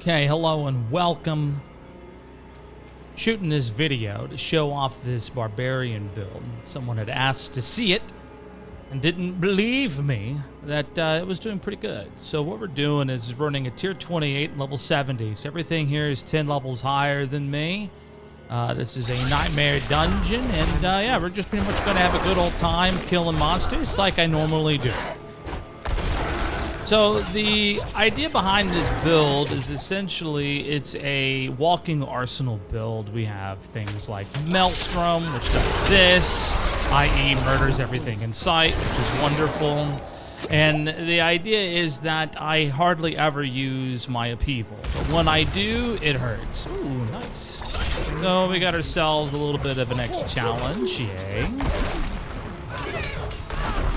Okay, hello and welcome. Shooting this video to show off this Barbarian build. Someone had asked to see it and didn't believe me that it was doing pretty good. So what we're doing is running a tier 28 and level 70. So everything here is 10 levels higher than me. This is a nightmare dungeon, and yeah, we're just pretty much going to have a good old time killing monsters like I normally do. So the idea behind this build is essentially it's a walking arsenal build. We have things like Maelstrom, which does this, i.e. murders everything in sight, which is wonderful. And the idea is that I hardly ever use my upheaval, but when I do, it hurts. Ooh, nice. So we got ourselves a little bit of an extra challenge, yay.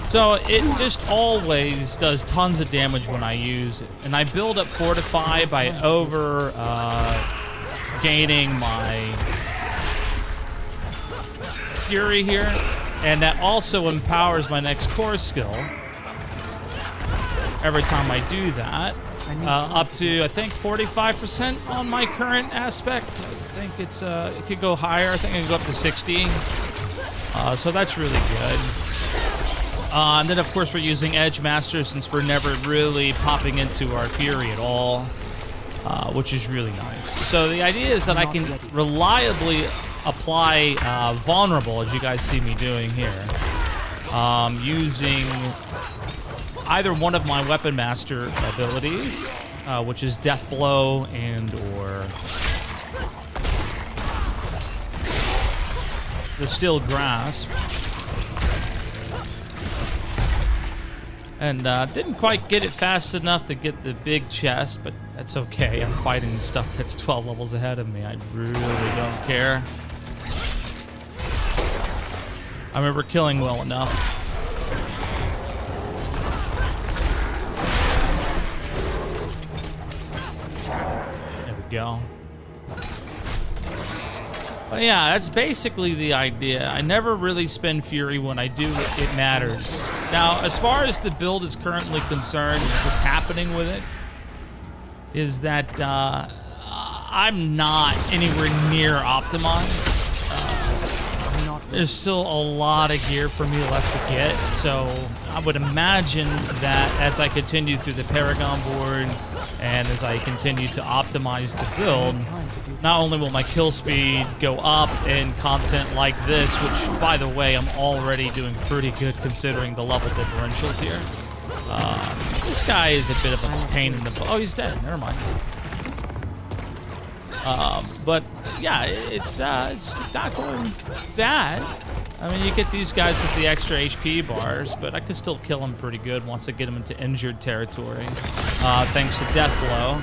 So it just always does tons of damage when I use it. And I build up Fortify by gaining my Fury here. And that also empowers my next core skill every time I do that. Up to, I think, 45% on my current aspect. I think it's it could go higher. I think it can go up to 60. So that's really good. And then, of course, we're using Edge Master since we're never really popping into our Fury at all, which is really nice. So the idea is that I can reliably apply Vulnerable, as you guys see me doing here, using either one of my Weapon Master abilities, which is Death Blow and or the Steel Grasp. And didn't quite get it fast enough to get the big chest, but that's okay. I'm fighting stuff that's 12 levels ahead of me. I really don't care. I remember killing well enough. There we go. But yeah, that's basically the idea. I never really spend Fury. When I do, it matters. Now, as far as the build is currently concerned, what's happening with it is that I'm not anywhere near optimized. There's still a lot of gear for me left to get, so I would imagine that as I continue through the Paragon board and as I continue to optimize the build, not only will my kill speed go up in content like this, which, by the way, I'm already doing pretty good considering the level differentials here. This guy is a bit of a pain in the butt. Oh, he's dead. Never mind. But yeah, it's not going bad. I mean, you get these guys with the extra HP bars, but I could still kill them pretty good once I get them into injured territory, thanks to Death Blow.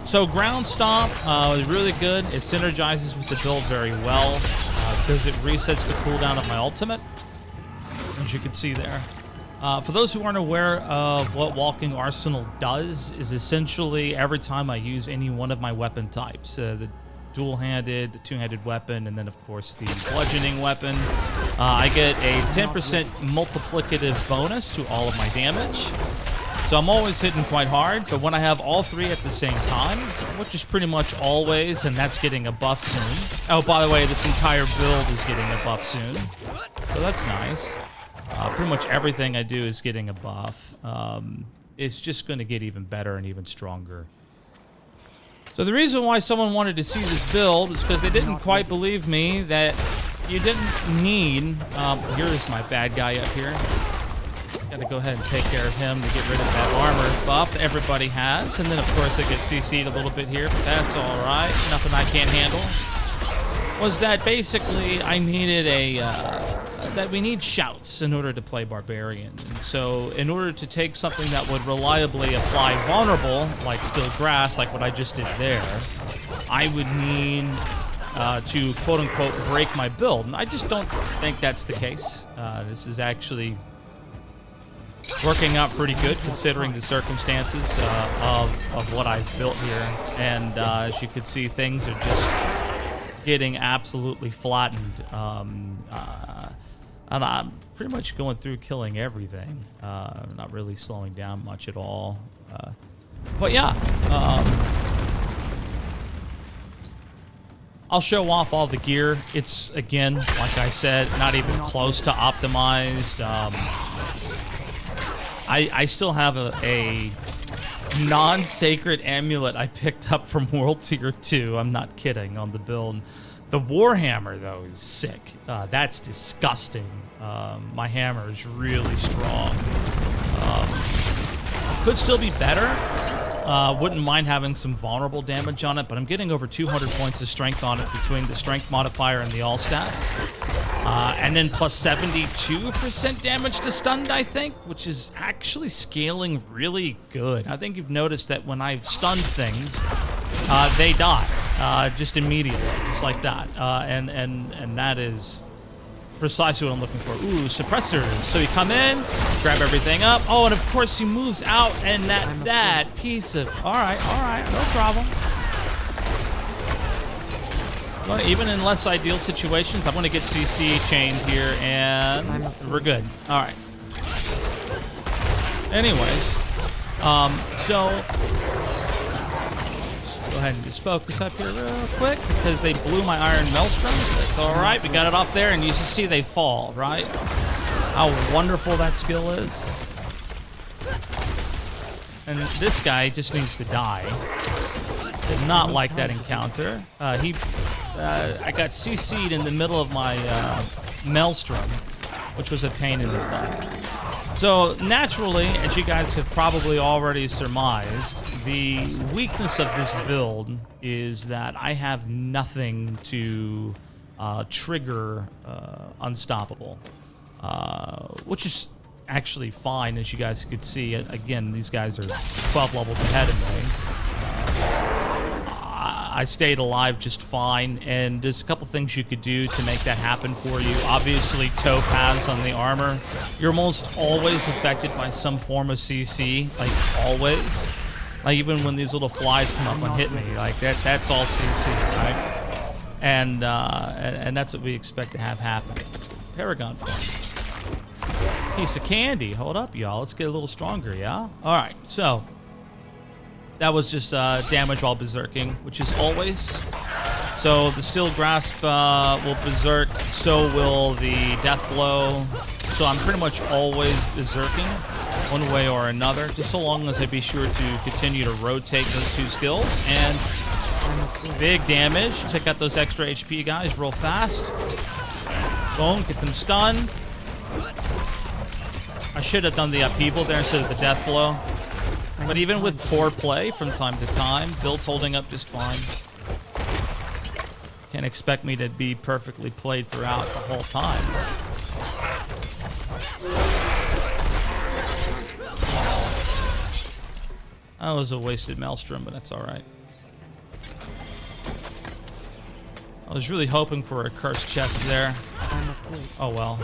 So Ground Stomp is really good. It synergizes with the build very well because it resets the cooldown of my ultimate, as you can see there. For those who aren't aware of what Walking Arsenal does, is essentially every time I use any one of my weapon types, the dual-handed, the two-handed weapon, and then, of course, the bludgeoning weapon, I get a 10% multiplicative bonus to all of my damage. So I'm always hitting quite hard, but when I have all three at the same time, which is pretty much always, and that's getting a buff soon. Oh, by the way, this entire build is getting a buff soon, so that's nice. Pretty much everything I do is getting a buff. It's just going to get even better and even stronger. So the reason why someone wanted to see this build is because they didn't quite believe me that you didn't need... here's my bad guy up here. Got to go ahead and take care of him to get rid of that armor buff that everybody has. And then, of course, I get CC'd a little bit here, but that's all right. Nothing I can't handle. Was that basically I needed that we need shouts in order to play Barbarian. And so in order to take something that would reliably apply Vulnerable, like Steel Grass, like what I just did there, I would need to quote-unquote break my build. And I just don't think that's the case. This is actually working out pretty good considering the circumstances of what I've built here. And as you can see, things are just getting absolutely flattened. And I'm pretty much going through killing everything. Not really slowing down much at all. But yeah, I'll show off all the gear. It's, again, like I said, not even close to optimized. I still have a non-sacred amulet I picked up from World Tier 2. I'm not kidding, on the build. The Warhammer, though, is sick. That's disgusting. My hammer is really strong. Could still be better. Wouldn't mind having some vulnerable damage on it, but I'm getting over 200 points of strength on it between the strength modifier and the all stats. And then plus 72% damage to stunned, I think, which is actually scaling really good. I think you've noticed that when I've stunned things, they die just immediately, just like that. And that is precisely what I'm looking for. Ooh, suppressors. So you come in, grab everything up. Oh, and of course he moves out, and that piece of... All right, no problem. Well, even in less ideal situations, I'm going to get CC chained here, and we're good. All right. Anyways, so... Go ahead and just focus up here real quick, because they blew my iron maelstrom. That's all right. We got it up there, and you just see they fall, right? How wonderful that skill is. And this guy just needs to die. Did not like that encounter. I got CC'd in the middle of my maelstrom, which was a pain in the butt. So naturally, as you guys have probably already surmised, the weakness of this build is that I have nothing to trigger Unstoppable, which is actually fine, as you guys could see. Again, these guys are 12 levels ahead of me. I stayed alive just fine, and there's a couple things you could do to make that happen for you. Obviously, topaz on the armor. You're almost always affected by some form of CC, like always. Like even when these little flies come up and hit me, like that's all CC, right? And that's what we expect to have happen. Paragon point. Piece of candy. Hold up, y'all. Let's get a little stronger, yeah? All right, so that was just damage while berserking, which is always. So the steel grasp will berserk, so will the death blow. So I'm pretty much always berserking one way or another, just so long as I be sure to continue to rotate those two skills. And big damage. Check out those extra HP guys real fast. Boom, get them stunned. I should have done the upheaval there instead of the death blow. But even with poor play from time to time, build's holding up just fine. Can't expect me to be perfectly played throughout the whole time. That was a wasted maelstrom, but that's all right. I was really hoping for a cursed chest there. Oh well.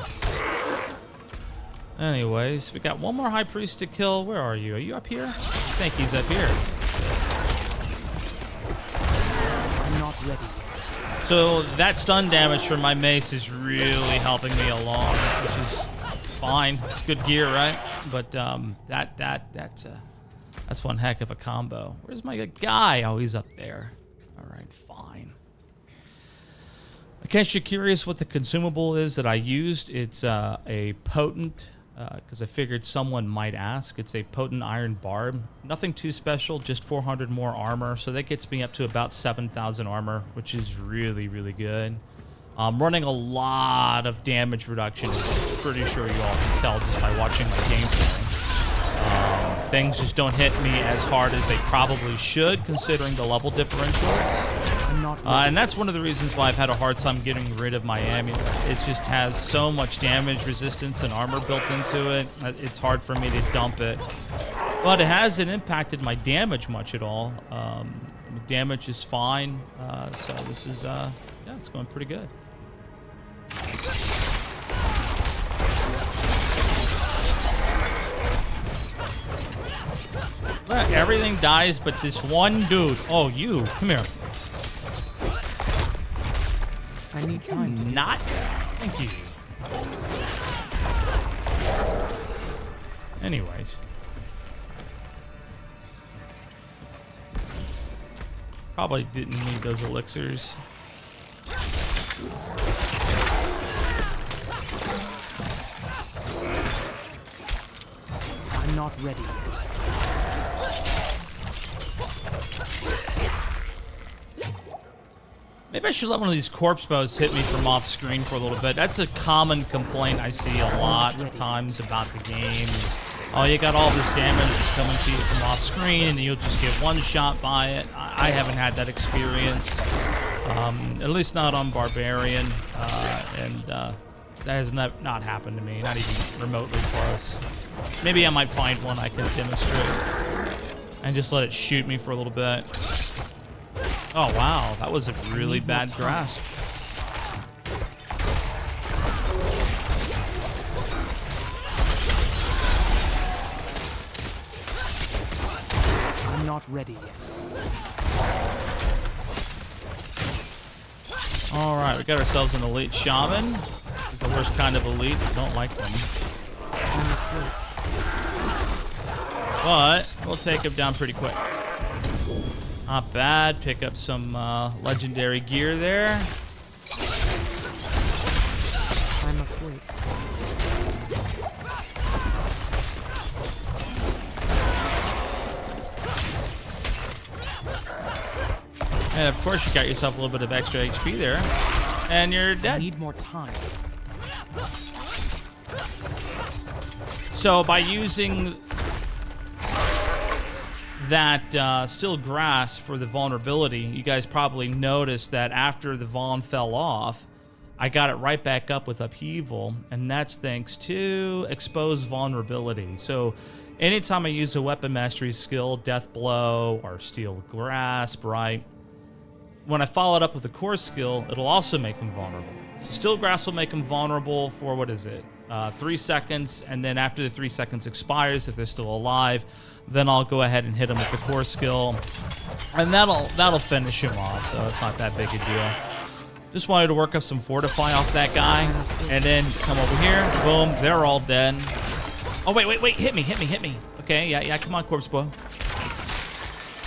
Anyways, we got one more high priest to kill. Where are you? Are you up here? I think he's up here. I'm not ready. So that stun damage from my mace is really helping me along, which is fine. It's good gear, right? But that's one heck of a combo. Where's my guy? Oh, he's up there. All right, fine. In case you're curious what the consumable is that I used, it's a potent, because I figured someone might ask. It's a potent iron barb. Nothing too special, just 400 more armor. So that gets me up to about 7,000 armor, which is really, really good. I'm running a lot of damage reduction. I'm pretty sure you all can tell just by watching my gameplay. Things just don't hit me as hard as they probably should, considering the level differentials. And that's one of the reasons why I've had a hard time getting rid of my amulet. It just has so much damage resistance and armor built into it. It's hard for me to dump it. But it hasn't impacted my damage much at all. Damage is fine. So this is, yeah, it's going pretty good. Everything dies but this one dude. Oh, you. Come here. I need time. Not. Thank you. Anyways. Probably didn't need those elixirs. I'm not ready yet. Maybe I should let one of these corpse bows hit me from off screen for a little bit. That's a common complaint I see a lot of times about the game. Oh, you got all this damage that's coming to you from off screen, and you'll just get one shot by it. I haven't had that experience, at least not on Barbarian, and that has not happened to me, not even remotely close. Maybe I might find one I can demonstrate and just let it shoot me for a little bit. Oh, wow, that was a really bad grasp. I'm not ready yet. All right, we got ourselves an elite shaman. It's the worst kind of elite. I don't like them. But we'll take him down pretty quick. Not bad. Pick up some legendary gear there. I'm asleep. And of course, you got yourself a little bit of extra HP there, and you're I dead. need more time. So by using that still grass for the vulnerability, you guys probably noticed that after the Vaughn fell off, I got it right back up with upheaval, and that's thanks to exposed vulnerability. So anytime I use a weapon mastery skill, death blow or steel grasp, right? When I follow it up with a core skill, it'll also make them vulnerable. So steel grasp will make them vulnerable for, what is it? 3 seconds, and then after the 3 seconds expires, if they're still alive, then I'll go ahead and hit them with the core skill, and that'll finish him off. So it's not that big a deal. Just wanted to work up some fortify off that guy, and then come over here. Boom, they're all dead. Oh wait, hit me. Okay, yeah, come on, corpse bow.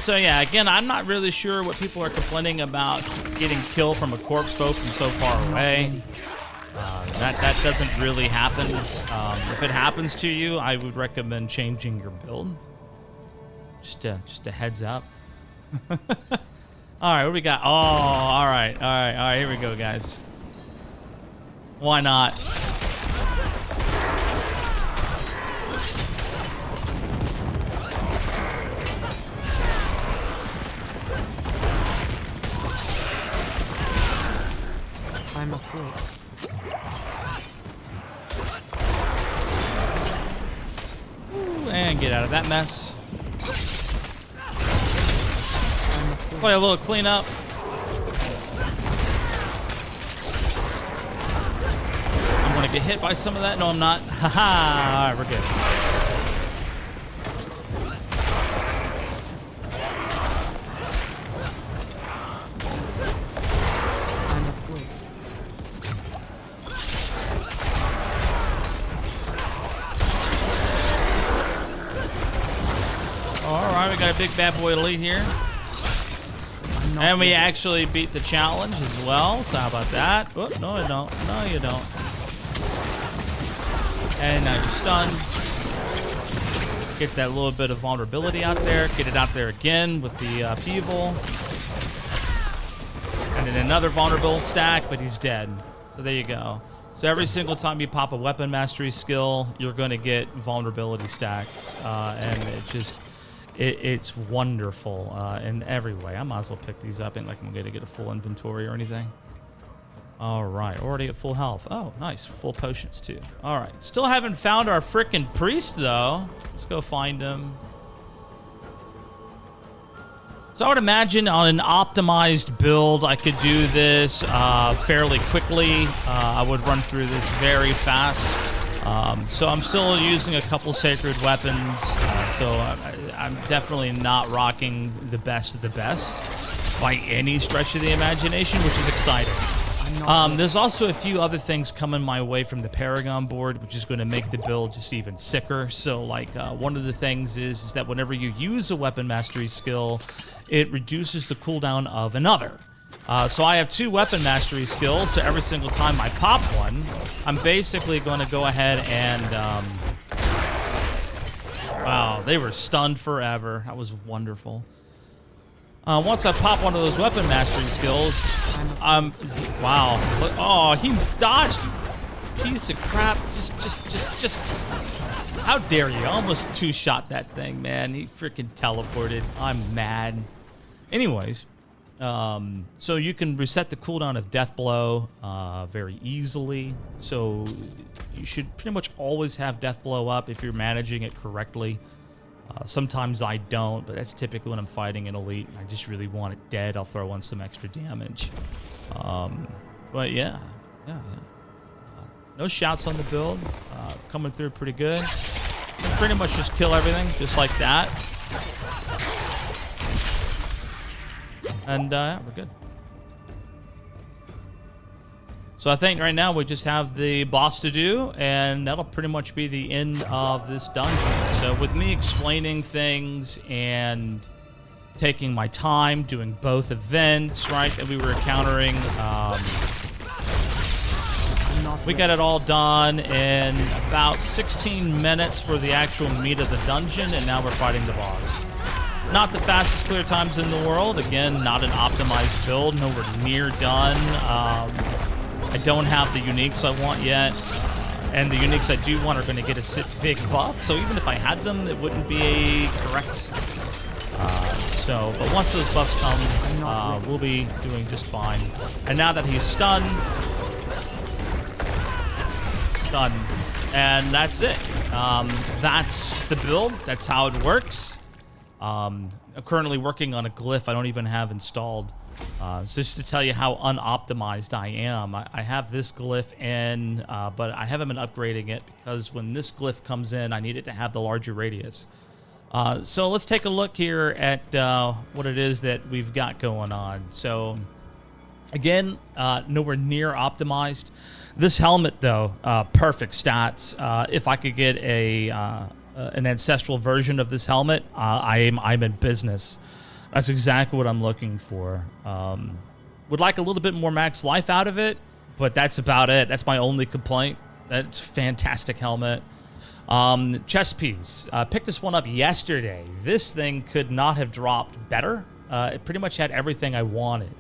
So yeah, again, I'm not really sure what people are complaining about getting killed from a corpse bow from so far away. That doesn't really happen. If it happens to you, I would recommend changing your build. Just a heads up. All right, what do we got? Oh, all right. Here we go, guys. Why not? I'm afraid. And get out of that mess. Play a little cleanup. I'm gonna get hit by some of that. No, I'm not. Haha. All right, we're good. I'm afraid. All right, we got a big bad boy elite here. And we actually beat the challenge as well, so how about that? Oh, no, you don't. No, you don't. And now you're stunned. Get that little bit of vulnerability out there. Get it out there again with the upheaval. And then another vulnerable stack, but he's dead. So there you go. So every single time you pop a weapon mastery skill, you're going to get vulnerability stacks. And it just... It's wonderful in every way. I might as well pick these up. Ain't like I'm going to get a full inventory or anything. All right. Already at full health. Oh, nice. Full potions, too. All right. Still haven't found our frickin' priest, though. Let's go find him. So I would imagine on an optimized build, I could do this fairly quickly. I would run through this very fast. So I'm still using a couple sacred weapons, so I'm definitely not rocking the best of the best by any stretch of the imagination, which is exciting. There's also a few other things coming my way from the Paragon board, which is going to make the build just even sicker. So, like, one of the things is that whenever you use a weapon mastery skill, it reduces the cooldown of another. So I have 2 weapon mastery skills, so every single time I pop one, I'm basically going to go ahead and... wow, they were stunned forever. That was wonderful. Once I pop one of those weapon mastery skills, wow. Oh, he dodged, you piece of crap. Just. How dare you? I almost 2-shot that thing, man. He freaking teleported. I'm mad. Anyways, so you can reset the cooldown of Death Blow very easily. So you should pretty much always have Death Blow up if you're managing it correctly. Sometimes I don't, but that's typically when I'm fighting an elite. I just really want it dead. I'll throw on some extra damage. But yeah. No shouts on the build. Coming through pretty good. Pretty much just kill everything, just like that. And yeah, we're good. So I think right now we just have the boss to do, and that'll pretty much be the end of this dungeon. So with me explaining things and taking my time, doing both events, right, that we were encountering, we got it all done in about 16 minutes for the actual meat of the dungeon, and now we're fighting the boss. Not the fastest clear times in the world. Again, not an optimized build, nowhere near done. I don't have the uniques I want yet, and the uniques I do want are going to get a big buff, so even if I had them, it wouldn't be correct. But once those buffs come, we'll be doing just fine. And now that he's stunned, done. And that's it. That's the build. That's how it works. I'm currently working on a glyph I don't even have installed. Just to tell you how unoptimized I am. I have this glyph in, but I haven't been upgrading it because when this glyph comes in, I need it to have the larger radius. So let's take a look here at what it is that we've got going on. So again, nowhere near optimized. This helmet, though, perfect stats. If I could get an ancestral version of this helmet, I'm in business. That's exactly what I'm looking for. Would like a little bit more max life out of it, but that's about it. That's my only complaint. That's fantastic helmet. Chest piece. Picked this one up yesterday. This thing could not have dropped better. It pretty much had everything I wanted.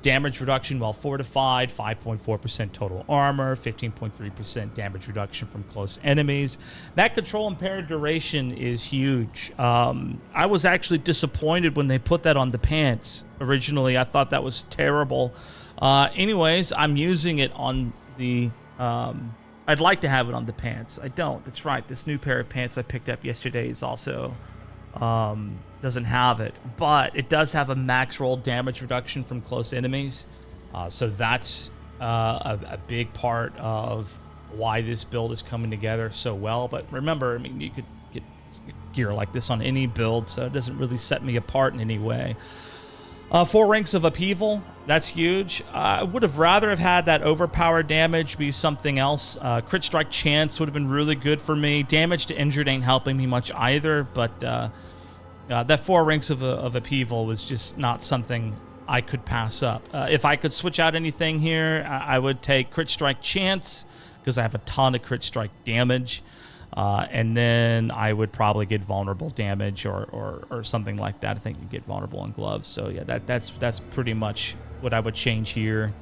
Damage reduction while fortified, 5.4% total armor, 15.3% damage reduction from close enemies. That control impaired duration is huge. I was actually disappointed when they put that on the pants. Originally, I thought that was terrible. Anyways, I'm using it on the... I'd like to have it on the pants. I don't. That's right. This new pair of pants I picked up yesterday is also... doesn't have it, but it does have a max roll damage reduction from close enemies. So that's a big part of why this build is coming together so well. But remember, I mean, you could get gear like this on any build, so it doesn't really set me apart in any way. 4 ranks of upheaval, that's huge. I would have rather have had that overpowered damage be something else. Crit strike chance would have been really good for me. Damage to injured ain't helping me much either, but that 4 ranks of upheaval was just not something I could pass up. If I could switch out anything here, I would take crit strike chance because I have a ton of crit strike damage. And then I would probably get vulnerable damage or something like that. I think you get vulnerable on gloves. So yeah, that's pretty much what I would change here.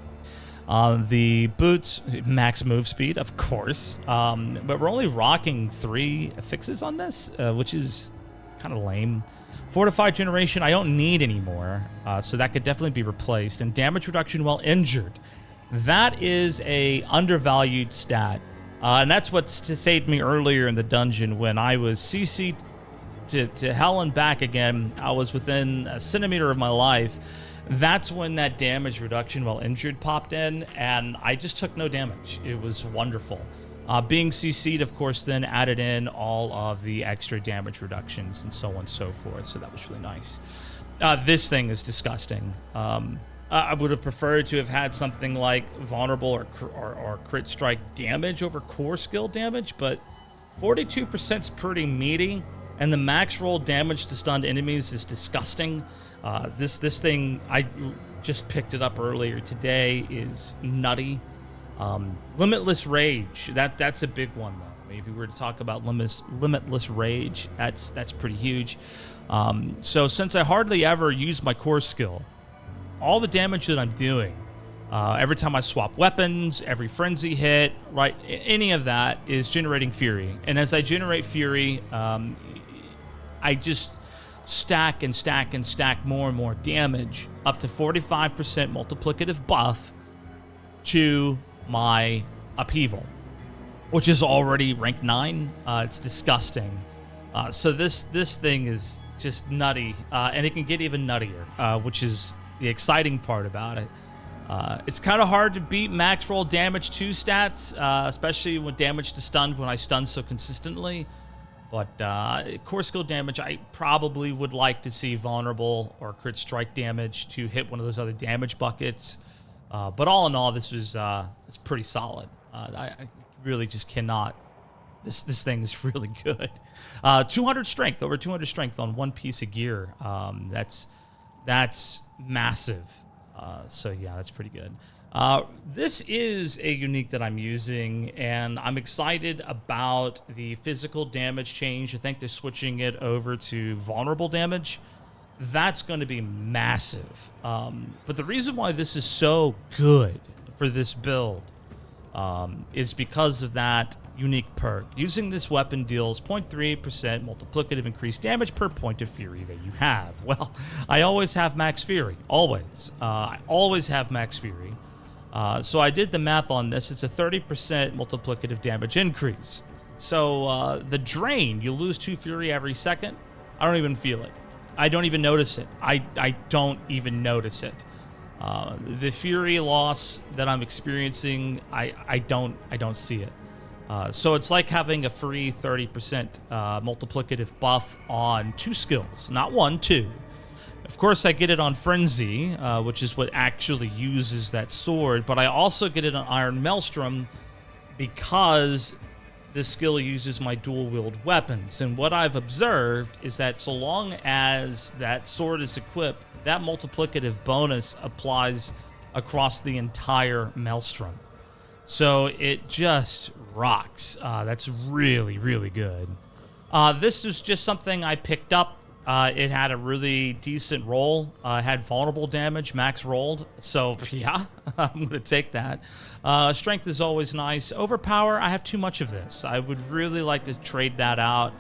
The boots, max move speed, of course. But we're only rocking 3 fixes on this, which is kind of lame. Fortified generation, I don't need anymore. So that could definitely be replaced. And damage reduction while injured. That is a undervalued stat. And that's what saved me earlier in the dungeon when I was CC'd to hell and back again. I was within a centimeter of my life. That's when that damage reduction while injured popped in, and I just took no damage. It was wonderful. Being CC'd, of course, then added in all of the extra damage reductions and so on and so forth, so that was really nice. This thing is disgusting. I would have preferred to have had something like vulnerable or crit strike damage over core skill damage, but 42% is pretty meaty, and the max roll damage to stunned enemies is disgusting. This thing, I just picked it up earlier today, is nutty. Limitless Rage, that's a big one though. If we were to talk about limitless rage, that's pretty huge. So since I hardly ever use my core skill, all the damage that I'm doing, every time I swap weapons, every frenzy hit, right, any of that is generating fury. And as I generate fury, I just stack and stack and stack more and more damage, up to 45% multiplicative buff to my upheaval, which is already rank 9. It's disgusting. So this thing is just nutty, and it can get even nuttier, which is the exciting part about it. It's kind of hard to beat max roll damage 2 stats, especially with damage to stunned when I stun so consistently. But core skill damage, I probably would like to see vulnerable or crit strike damage to hit one of those other damage buckets. But all in all, this was it's pretty solid. I really just cannot. This thing is really good. 200 strength, over 200 strength on one piece of gear. That's massive. So yeah, that's pretty good. This is a unique that I'm using, and I'm excited about the physical damage change. I think they're switching it over to vulnerable damage. That's going to be massive. But the reason why this is so good for this build is because of that unique perk. Using this weapon deals 0.3% multiplicative increased damage per point of fury that you have. Well, I always have max fury. Always. I always have max fury. So I did the math on this. It's a 30% multiplicative damage increase. So the drain, you lose 2 fury every second. I don't even feel it. I don't even notice it. I don't even notice it. The fury loss that I'm experiencing, I don't see it. So it's like having a free 30% multiplicative buff on 2 skills, not 1, 2. Of course, I get it on Frenzy, which is what actually uses that sword, but I also get it on Iron Maelstrom because this skill uses my dual-wield weapons. And what I've observed is that so long as that sword is equipped, that multiplicative bonus applies across the entire Maelstrom. So it just rocks. That's really, really good. This is just something I picked up. It had a really decent roll. It had vulnerable damage, max rolled. So, yeah, I'm going to take that. Strength is always nice. Overpower, I have too much of this. I would really like to trade that out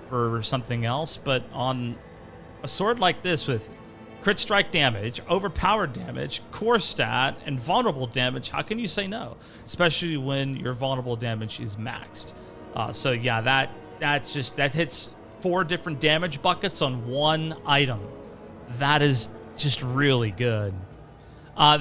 for something else. But on a sword like this with crit strike damage, overpowered damage, core stat, and vulnerable damage, how can you say no? Especially when your vulnerable damage is maxed. So, yeah, that hits 4 different damage buckets on one item. That is just really good.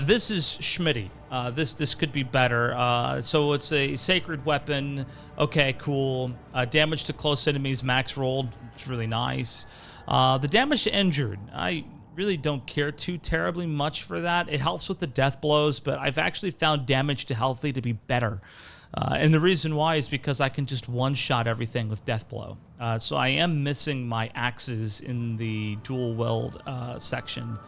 This is Schmitty. This could be better. So it's a sacred weapon. Okay, cool. Damage to close enemies max rolled. It's really nice. The damage to injured, I really don't care too terribly much for that. It helps with the death blows, but I've actually found damage to healthy to be better. And the reason why is because I can just one-shot everything with Death Blow. So I am missing my axes in the dual wield section.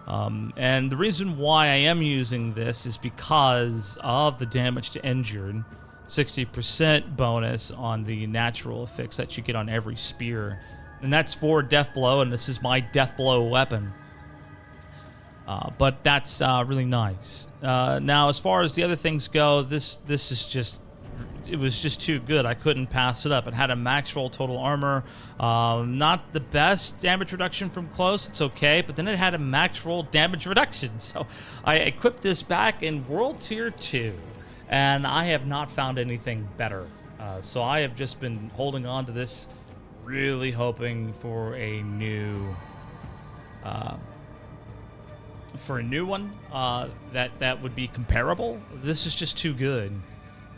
And the reason why I am using this is because of the damage to injured. 60% bonus on the natural effects that you get on every spear. And that's for Death Blow, and this is my Death Blow weapon. But that's really nice. Now, as far as the other things go, this is just, it was just too good. I couldn't pass it up. It had a max roll total armor. Not the best damage reduction from close. It's okay. But then it had a max roll damage reduction. So I equipped this back in World Tier 2. And I have not found anything better. So I have just been holding on to this, really hoping for a new one that would be comparable. This is just too good.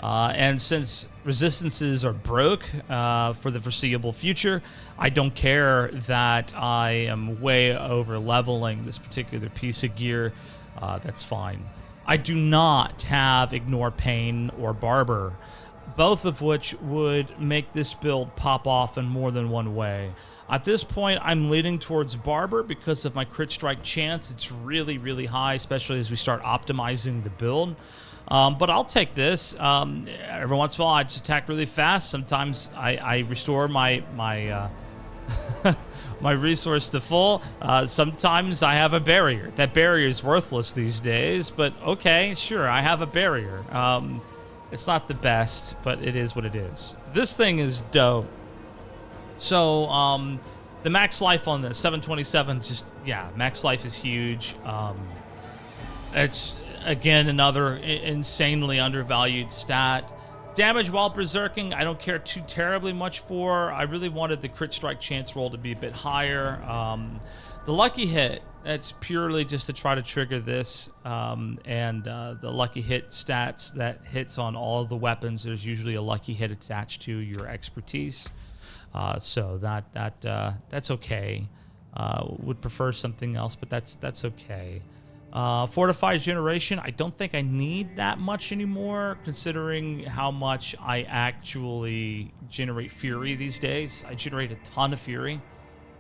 And since resistances are broke for the foreseeable future, I don't care that I am way over leveling this particular piece of gear. that's fine. I do not have Ignore Pain or Barber, both of which would make this build pop off in more than one way. At this point, I'm leaning towards Barber because of my crit strike chance. It's really, really high, especially as we start optimizing the build. But I'll take this. Every once in a while, I just attack really fast. Sometimes I restore my my resource to full. Sometimes I have a barrier. That barrier is worthless these days, but okay, sure, I have a barrier. It's not the best, but it is what it is. This thing is dope. So, the max life on the 727, just, yeah, max life is huge. It's, again, another insanely undervalued stat. Damage while berserking, I don't care too terribly much for. I really wanted the crit strike chance roll to be a bit higher. The lucky hit, that's purely just to try to trigger this. The lucky hit stats, that hits on all of the weapons. There's usually a lucky hit attached to your expertise. So that's okay. Would prefer something else, but that's okay. Fortified generation, I don't think I need that much anymore, considering how much I actually generate fury these days. I generate a ton of fury.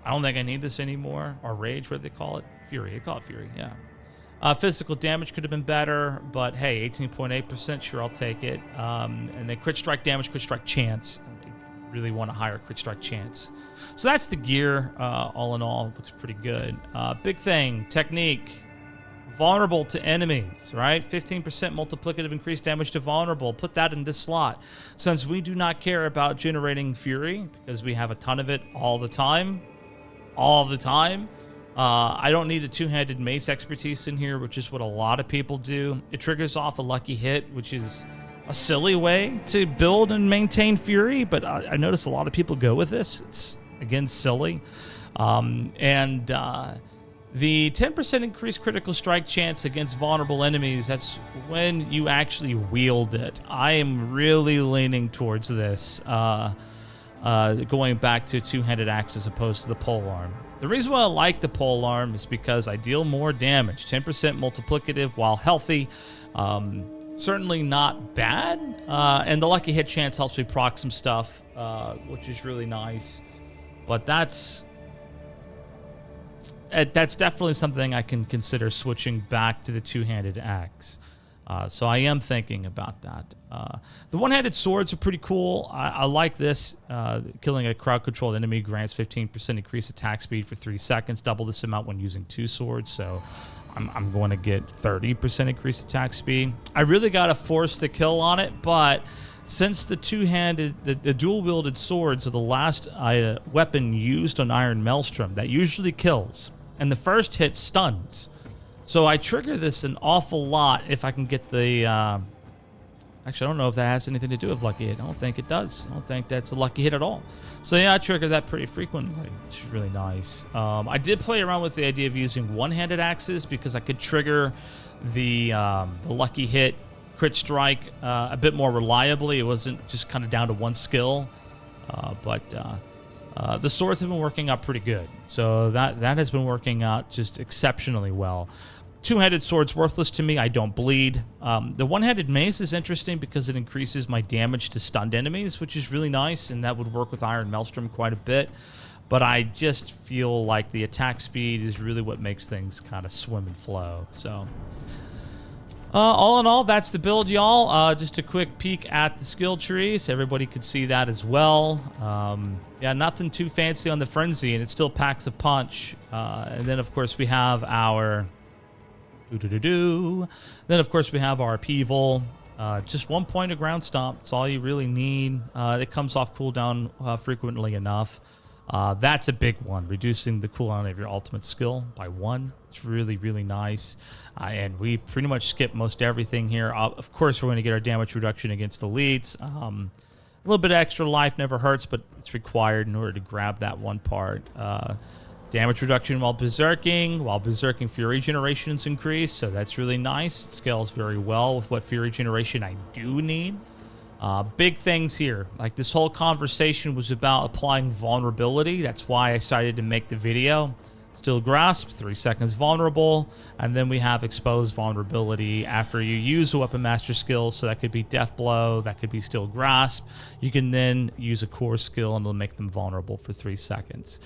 I don't think I need this anymore. Or rage, what do they call it? Fury. They call it fury, yeah. Physical damage could have been better, but hey, 18.8%, sure, I'll take it. And then crit strike damage, crit strike chance. I really want a higher crit strike chance. So that's the gear. All in all, it looks pretty good. Big thing, technique. Vulnerable to enemies, right? 15% multiplicative increased damage to vulnerable. Put that in this slot. Since we do not care about generating fury, because we have a ton of it all the time, I don't need a two-handed mace expertise in here, which is what a lot of people do. It triggers off a lucky hit, which is a silly way to build and maintain fury, but I notice a lot of people go with this. It's, again, silly. The 10% increased critical strike chance against vulnerable enemies, that's when you actually wield it. I am really leaning towards this, going back to a two-handed axe as opposed to the polearm. The reason why I like the polearm is because I deal more damage. 10% multiplicative while healthy. Certainly not bad. And the lucky hit chance helps me proc some stuff, which is really nice. But that's definitely something I can consider switching back to the two-handed axe. So I am thinking about that. The one-handed swords are pretty cool. I like this. Killing a crowd-controlled enemy grants 15% increased attack speed for 3 seconds. Double this amount when using 2 swords. So I'm going to get 30% increased attack speed. I really got to force the kill on it, but since the two-handed, the dual-wielded swords are the last weapon used on Iron Maelstrom, that usually kills. And the first hit stuns. So I trigger this an awful lot if I can get the... actually, I don't know if that has anything to do with lucky hit. I don't think it does. I don't think that's a lucky hit at all. So yeah, I trigger that pretty frequently, which is really nice. I did play around with the idea of using one-handed axes because I could trigger the lucky hit crit strike a bit more reliably. It wasn't just kind of down to one skill. The swords have been working out pretty good. So that has been working out just exceptionally well. Two-handed sword's worthless to me. I don't bleed. The one-handed mace is interesting because it increases my damage to stunned enemies, which is really nice, and that would work with Iron Maelstrom quite a bit. But I just feel like the attack speed is really what makes things kind of swim and flow. So... all in all, that's the build, y'all. Just a quick peek at the skill tree so everybody could see that as well. Yeah, nothing too fancy on the Frenzy, and it still packs a punch. And then, of course, we have our... Then, of course, we have our Upheaval. Just 1 point of ground stomp. That's all you really need. It comes off cooldown frequently enough. That's a big one, reducing the cooldown of your ultimate skill by 1. It's really, really nice. And we pretty much skip most everything here. Of course, we're going to get our damage reduction against elites. A little bit of extra life never hurts, but it's required in order to grab that one part. Damage reduction while berserking. While berserking, fury generation is increased, so that's really nice. It scales very well with what fury generation I do need. Big things here. Like, this whole conversation was about applying vulnerability. That's why I decided to make the video. Steel Grasp, 3 seconds vulnerable. And then we have Exposed Vulnerability after you use a Weapon Master skill. So that could be Death Blow, that could be Steel Grasp. You can then use a core skill and it'll make them vulnerable for 3 seconds.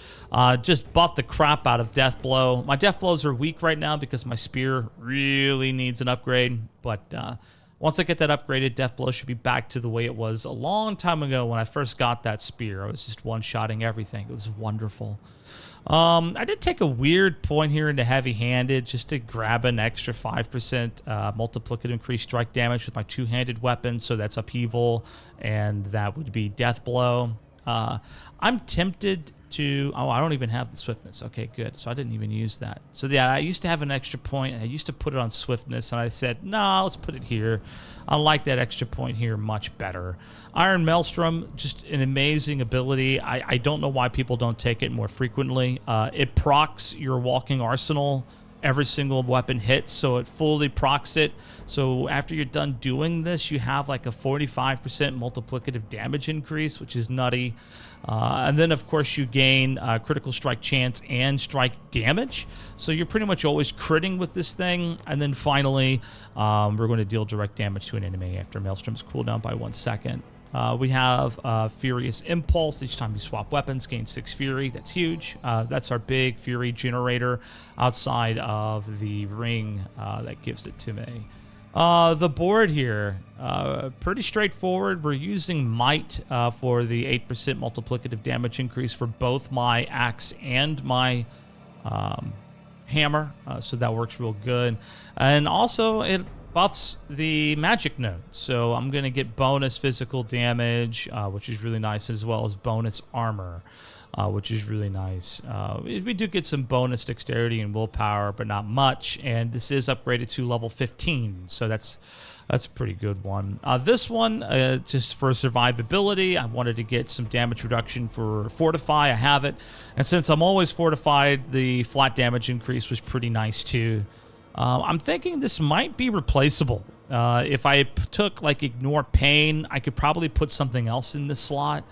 Just buff the crap out of Death Blow. My Death Blows are weak right now because my Spear really needs an upgrade. But once I get that upgraded, Death Blow should be back to the way it was a long time ago when I first got that Spear. I was just one-shotting everything. It was wonderful. I did take a weird point here into heavy-handed just to grab an extra 5% multiplicative increased strike damage with my two-handed weapon. So that's Upheaval, and that would be Death Blow. I'm tempted to... Oh, I don't even have the Swiftness. Okay, good. So I didn't even use that. So yeah, I used to have an extra point, and I used to put it on Swiftness, and I said, no, let's put it here. I like that extra point here much better. Iron Maelstrom, just an amazing ability. I don't know why people don't take it more frequently. It procs your Walking Arsenal. Every single weapon hits, so it fully procs it. So after you're done doing this, you have like a 45% multiplicative damage increase, which is nutty. And then, of course, you gain critical strike chance and strike damage. So you're pretty much always critting with this thing. And then finally, we're going to deal direct damage to an enemy after Maelstrom's cooldown by 1 second. We have Furious Impulse. Each time you swap weapons, gain 6 Fury. That's huge. That's our big Fury generator outside of the ring that gives it to me. The board here, pretty straightforward. We're using Might for the 8% multiplicative damage increase for both my axe and my hammer. So that works real good. And also, it buffs the magic node. So I'm going to get bonus physical damage, which is really nice, as well as bonus armor, which is really nice. We do get some bonus dexterity and willpower, but not much. And this is upgraded to level 15, so that's a pretty good one. This one, just for survivability, I wanted to get some damage reduction for Fortify. I have it. And since I'm always fortified, the flat damage increase was pretty nice too. I'm thinking this might be replaceable. If I took like Ignore Pain, I could probably put something else in this slot.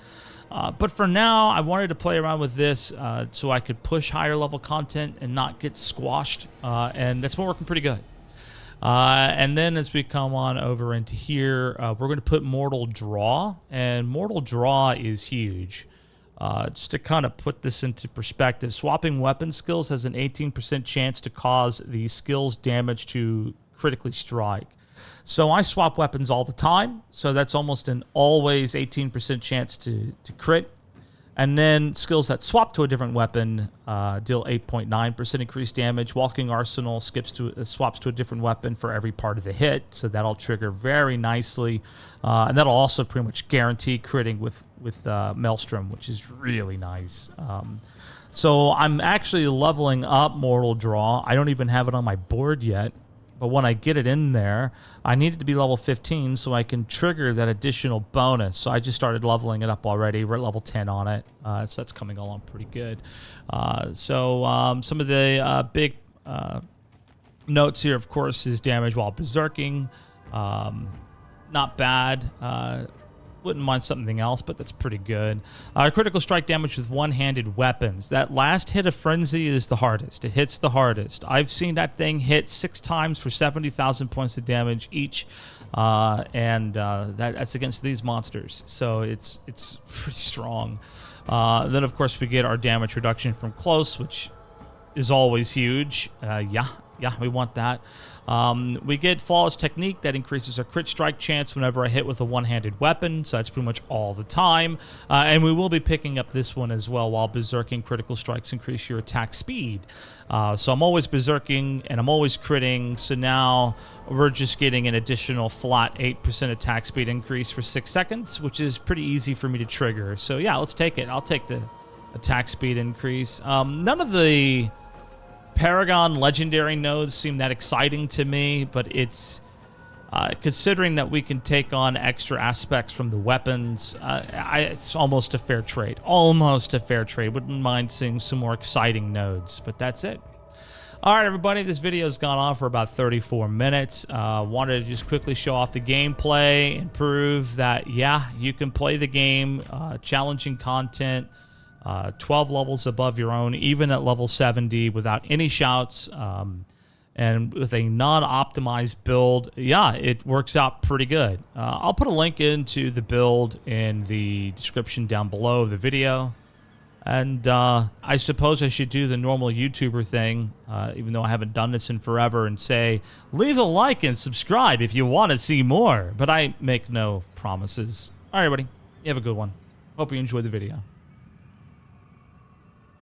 But for now, I wanted to play around with this so I could push higher level content and not get squashed. And that's been working pretty good. And then as we come on over into here, we're going to put Mortal Draw. And Mortal Draw is huge. Just to kind of put this into perspective, swapping weapon skills has an 18% chance to cause the skill's damage to critically strike. So I swap weapons all the time, so that's almost an always 18% chance to crit. And then skills that swap to a different weapon deal 8.9% increased damage. Walking Arsenal swaps to a different weapon for every part of the hit, so that'll trigger very nicely. And that'll also pretty much guarantee critting with Maelstrom, which is really nice. So I'm actually leveling up Mortal Draw. I don't even have it on my board yet. But when I get it in there, I need it to be level 15 so I can trigger that additional bonus. So I just started leveling it up already. We're at level 10 on it. So that's coming along pretty good. Some of the big notes here, of course, is damage while berserking. Not bad. Wouldn't mind something else, but that's pretty good. Critical strike damage with one-handed weapons. That last hit of Frenzy is the hardest. It hits the hardest. I've seen that thing hit 6 times for 70,000 points of damage each, that's against these monsters. So it's pretty strong. Then, of course, we get our damage reduction from close, which is always huge. Yeah, we want that. We get Flawless Technique that increases our crit strike chance whenever I hit with a one-handed weapon, so that's pretty much all the time. And we will be picking up this one as well. While berserking, critical strikes increase your attack speed. So I'm always berserking and I'm always critting, so now we're just getting an additional flat 8% attack speed increase for 6 seconds, which is pretty easy for me to trigger. So yeah, let's take it. I'll take the attack speed increase. None of the Paragon legendary nodes seem that exciting to me, but it's considering that we can take on extra aspects from the weapons, it's almost a fair trade. Almost a fair trade. Wouldn't mind seeing some more exciting nodes, but that's it. All right, everybody, this video has gone on for about 34 minutes. Wanted to just quickly show off the gameplay and prove that, yeah, you can play the game, challenging content. 12 levels above your own, even at level 70 without any shouts. And with a non-optimized build, yeah, it works out pretty good. I'll put a link into the build in the description down below the video. And I suppose I should do the normal YouTuber thing, even though I haven't done this in forever, and say, leave a like and subscribe if you want to see more. But I make no promises. All right, everybody. You have a good one. Hope you enjoyed the video.